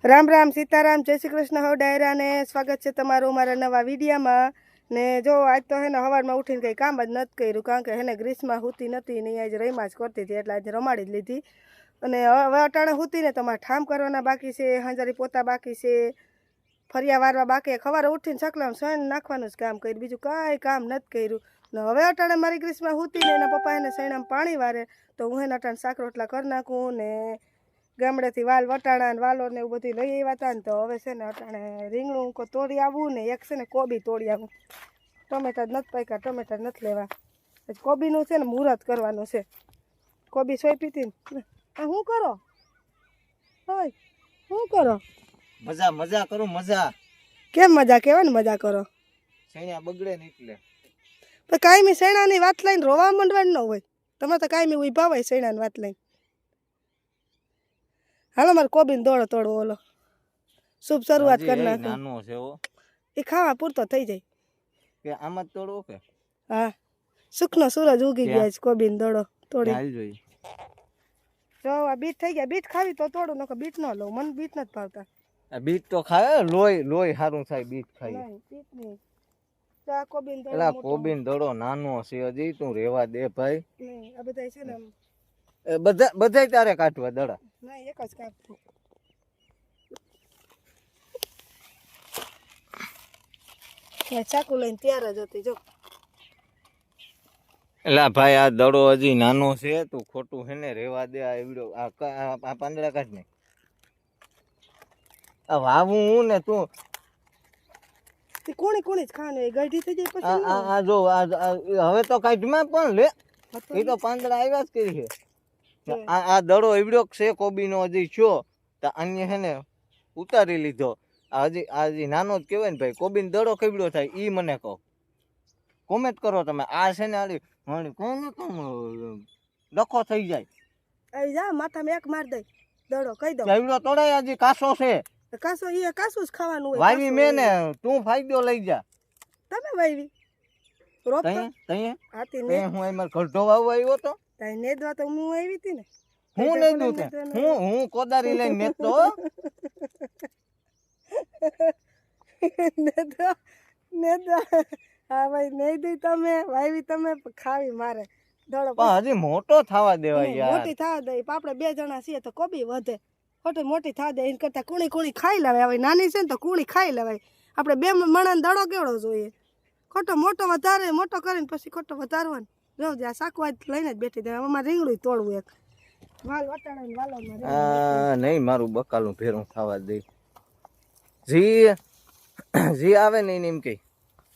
રામ રામ સીતારામ જય શ્રી કૃષ્ણ હો ડાયરા ને સ્વાગત છે તમારું મારા નવા વિડીયામાં ને જો આજ તો હે ને સવારમાં ઉઠીને કંઈ કામ જ નથી કર્યું કારણ કે હેને ગ્રીસમાં સૂતી નથી ને આજ રહીમાં જ કરતી હતી એટલે આજે રમાડી જ લીધી અને હવે અટાણે સૂતી ને તમારે ઠામ કરવાના બાકી છે હંજારી પોતા બાકી છે ફરિયા વારવા બાકી સવારે ઉઠીને સકલામ સણ નાખવાનું જ કામ કર્યું બીજું કાંઈ કામ નથી કર્યું ને હવે અટાણે મારી ગ્રીસમાં સૂતી ને એના પપ્પા એને સણામાં પાણી વારે તો હું એને અટાણે શાક રોટલા કરી નાખું ને ગામડેથી વાલ વટાણા ને વાલો ને એવું બધું લઈ આવ્યા હતા ને તો હવે છે ને અટાણે રીંગણું તોડી આવવું ને એક છે ને કોબી તોડી આવું ટમેટા જ નથી પાક્યા ટમેટા નથી લેવા કોબીનું છે ને મુહૂર્ત કરવાનું છે કોબી સોંપી હતી ને શું કરો હોય શું કરો મજા મજા કરો મજા કેમ મજા કહેવાય ને મજા કરો સૈયા બગડે ને એટલે તો કાયમી સૈણાની વાત લઈને રોવા માંડવાનું ન હોય તમે તો કાયમી ઉભા હોય સૈણાની વાત લઈને હાલો મારે કોબીને દોડો તોડવો ઓલો શુભ શરૂઆત કરી નાખો નાનો છે ઓ એ ખાવા પૂરતો થઈ જાય કે આમાં જ તોડવો કે હા સુખનો સૂરજ ઉગી ગયા છે કોબીને દોડો તોડી હાલ જોઈ જો આ બીટ થઈ ગયા બીટ ખાવી તો તોડું નકો બીટ ન લઉં મને બીટ નથી ભાવતા આ બીટ તો ખાય લોહી લોહી સારું થાય બીટ ખાઈએ નહીં બીટ નહીં તો આ કોબીને દોડો એલા મોટો કોબીન દડો નાનો છે હજી તું રેવા દે ભાઈ નહીં આ બધા છે ને આમ બધા તારે કાઢવા દડા નહીં એક જ કાપતું ચાકુ લઈને તૈયાર જ હતી જો એલા ભાઈ આ દડો હજી નાનો છે તું ખોટું હે ને રેવા દે આ એવડો આ પાંદડા કાઢ ને આ વાવું હું ને તું કોણી કોણી જ ખાવાનું એ ગઢી થઈ જાય પછી આ જો હવે તો કાઢમાં પણ લે એ તો પાંદડા આવ્યા જ કરી છે આ દડો એવડો છે કોબીનો હજી છો તો અન્ય હે ને ઉતારી લીધો હજી નાનો જ કહેવાય ને ભાઈ કોબીનો દડો કેવડો થાય ઈ મને કહો કોમેન્ટ કરો તમે આ છે ને આલી કોને ડખો થઈ જાય આવી જા માથામાં એક માર દઈ દડો કહી દો એવડો તોડાય હજી કાસો છે કાસો એ કાસું જ ખાવાનું હોય વાવી મેં ને તું ફાયદો લઈ જા તમે વાવી રોપતા તઈએ હાથી ને હું એમાં ગઢો વાવવા આવ્યો તો તાઈ નેદવા તો હું આવી હતી ને હું નહીં દઉં તે હું કોદારી લઈને નેતો નેદવા નેદવા હા ભાઈ નહીં દઈ તમે વાવી તમે ખાવી મારે દડો પણ હજી મોટો થવા દેવાય યાર મોટી થવા દે આપણે બે જણા છીએ તો કોબી વધે ખોટી મોટી થવા દે એને કરતા કુણી કુણી ખાઈ લેવાય હવે નાની છે ને તો કુણી ખાઈ લેવાય આપણે બે મણાને દડો કેવડો જોઈએ ખોટો મોટો વધારે મોટો કરીને પછી ખોટો વધારવાનો જો જ્યાં શાકવાજ લઈને જ બેઠી દે અમારે રીંગણું તોડવું એક વાલ વટાણા વાલો નહીં મારું બકાલું ભેરું થવા દે જી આવે ને એને એમ કે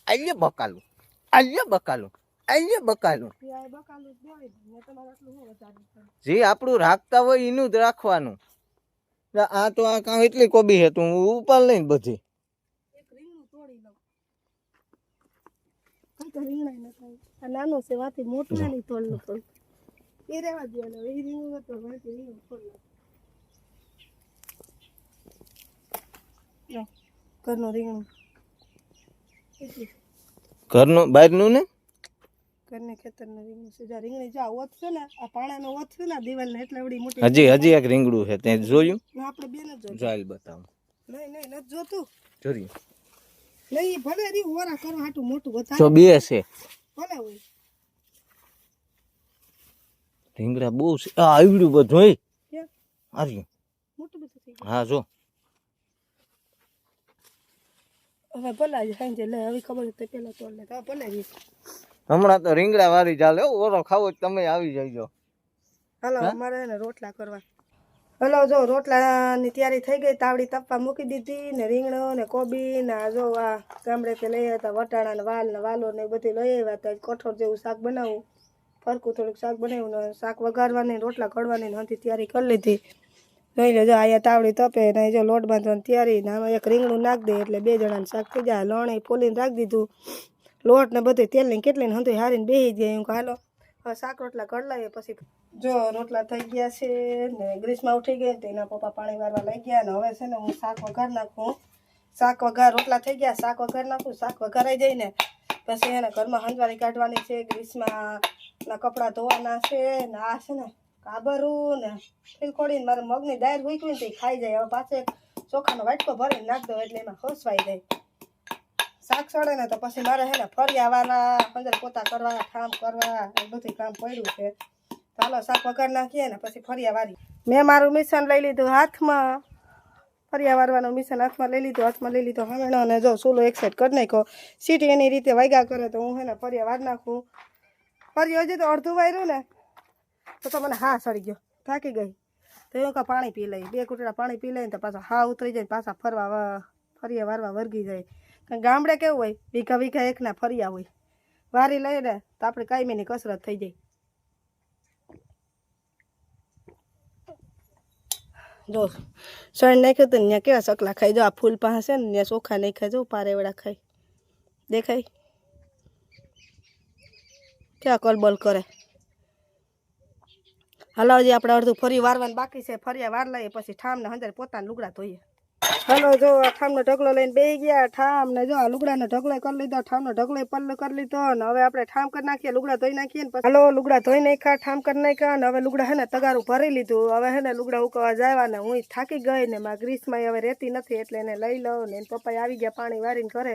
આલ્ય બકાલું આલ્ય બકાલું આલ્ય બકાલું જે આપણું રાખતા હોય એનું જ રાખવાનું આ તો આ કાં એટલી કોબી છે તું ઉપાડ લઈને બધી નાનું છે વાથી મોટું નહીં તોડલું થોડું એ રહેવા દે એ રીંગણું હતો રીંગણું તોડલું ઘરનું રીંગણું ઘરનું બહારનું ને ઘરને ખેતરનું રીંગણું છે જ્યાં રીંગણી જ્યાં ઓથ છે ને આ પાણાનો ઓથ છે ને દિવાલ ને એટલે એવડી મોટી હજી એક રીંગણું છે તે જોયું આપણે બે ન જોયું ચાલ બતાવું નહીં નહીં નથી જોતું જોયું નહીં ભલે રી ઓરા કરવા હાટું મોટું વધારે તો બે છે ભલે હોય રીંગણા બહુ છે આ આવડ્યું બધું હોય કેમ આવ્યું મોટું બધું થઈ હા જો ગયું હવે ભલા જ સાંજે લે હવે ખબર છે પેલા તોડ લે હવે ભલે જ હમણાં તો રીંગણા વાળી ચાલે ઓરો ખાવો તમે આવી જઈજો હાલો અમારે એને રોટલા કરવા હલો જો રોટલાની તૈયારી થઈ ગઈ તાવડી તપવા મૂકી દીધી ને રીંગણો ને કોબી ને જો આ ગામડેથી લઈ આવ્યા હતા વટાણા ને વાલ ને વાલો ને બધું લઈ આવ્યા હતા કઠોળ જેવું શાક બનાવવું ફરકું થોડુંક શાક બનાવ્યું ને શાક વઘારવાની રોટલા કડવાની ને હતી તૈયારી કરી લીધી જોઈ લે જો અહીંયા તાવડી તપે ને જો લોટ બાંધવાની તૈયારી ને આમાં એક રીંગણું નાખી દે એટલે બે જણાને શાક થઈ જાય લણે ફોલીને રાખી દીધું લોટ ને બધું તેલની કેટલી હતી હારીને બેસી જાય હું હાલો હવે શાક રોટલા કરી લઈએ પછી જો રોટલા થઈ ગયા છે ને ગ્રીસમાં ઉઠી ગઈ તો એના પપ્પા પાણી વારવા લઈ ગયા ને હવે છે ને હું શાક વઘાર નાખું શાક વઘાર રોટલા થઈ ગયા શાક વઘાર નાખું શાક વઘારાઈ જાય ને પછી એને ઘરમાં હંજવારી કાઢવાની છે ગ્રીસમાં ના કપડાં ધોવાના છે ને આ છે ને કાબરું ને ખીલખોડીને મારે મગની દાળ હોય ને તે ખાઈ જાય હવે પાછે ચોખાનો વાટકો ભરીને નાખ દો એટલે એમાં ખોસવાઈ જાય. શાક સડે ને તો પછી મારે હે ને ફરિયાવાળા અંદર પોતા કરવા ઠામ કરવા એ બધું કામ પડ્યું છે. ચાલો શાક વઘાર નાખીએ ને પછી ફરિયા વારી. મેં મારું મિશ્રણ લઈ લીધું હાથમાં, ફરિયા વારવાનું મિશ્રણ હાથમાં લઈ લીધો હમણાં અને જો ચૂલો એક સાઈડ કરી નાખ્યો. સીટી એની રીતે વાગ્યા કરે તો હું હે ને ફરિયા વાર નાખું. ફરી હજી તો અડધું વાર્યું ને તો મને હા સડી ગયો, થાકી ગઈ. તો એવું કાં પાણી પી લઈ, 2 ઘૂંટડા પાણી પી લઈને તો પાછા હા ઉતરી જાય, પાછા ફરિયા વારવા વર્ગી જાય. કારણ ગામડે કેવું હોય, વીઘા એકના ફરિયા હોય, વારી લઈને તો આપણે કાયમીની કસરત થઈ જાય. જો સણ નાખ્યું હતું ને ત્યાં કેવા ચકલા ખાઈ, જો આ ફૂલ પાસે છે ને ત્યાં ચોખા નહીં ખાય, જો પારેવડા ખાય, દેખાય કેવા કલબલ કરે. હલો હજી આપણે અડધું ફરી વારવાનું બાકી છે, ફરિયા વાર લઈએ પછી ઠામને અંદર પોતાના લુગડા ધોઈએ. હલો જો આ ઠામનો ઢગલો લઈને બેસી ગયા. ઠામ ને જો આ લુગડાનો ઢગલો કરી લીધો, ઠામનો ઢગલો પલ્લો કરી લીધો ને હવે આપણે ઠામ કરી નાખીએ, લુગડા ધોઈ નાખીએ ને પછી હલો લુગડા ધોઈ નાખ્યા, ઠામ કરી નાખ્યા ને હવે લુગડા હે ને તગારું ભરી લીધું. હવે હે ને લુગડા ઉકળવા જવા ને હું થાકી ગઈ ને મારા ગ્રીસમાં હવે રહેતી નથી એટલે એને લઈ લઉં ને એને પપ્પા આવી ગયા પાણી વારીને ઘરે.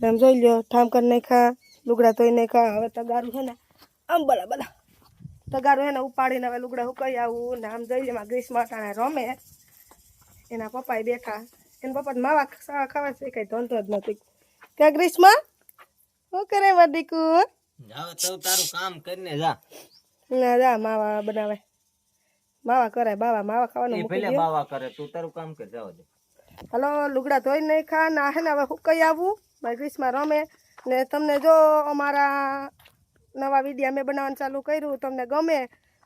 એમ જોઈ લ્યો ઠામ કરી નાખ્યા, લુગડા ધોઈ નાખ્યા. હવે તગારું હે ને આમ બલા તગારું હે ને ઉપાડીને હવે લુગડા ઉકાઈ આવું ને આમ જોઈ લે મારા ગ્રીસમાં અટાણે રમે. એના પપ્પાએ બેઠા, એના પપ્પા માવા ખાવા છે, કઈ ધંધો જ નથી. ક્યાં ગ્રીસમાં શું કરે વડીકુ? તારું કામ કરીને જા. ના જા માવા બનાવે, માવા કરે બાવા, માવા ખાવાનું મૂકી દે. બાવા કરે, તું તારું કામ કર, જાવ દે. હલો લુગડા ધોઈ નહીં ખા ના હે ને હવે હુકાઈ આવું, મારા ગ્રીસમાં રમે. ને તમને જો અમારા નવા વિડીયા મેં બનાવવાનું ચાલુ કર્યું, તમને ગમે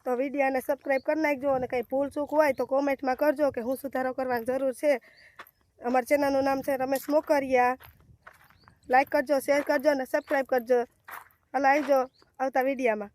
તો વિડીયાને સબસ્ક્રાઈબ કરી નાખજો અને કંઈ ભૂલ ચૂક હોય તો કોમેન્ટમાં કરજો કે હું સુધારો કરવાની જરૂર છે. અમારા ચેનલનું નામ છે રમેશ મોકરિયા. લાઈક કરજો, શેર કરજો અને સબસ્ક્રાઈબ કરજો. હાલો આવજો આવતા વિડીયામાં.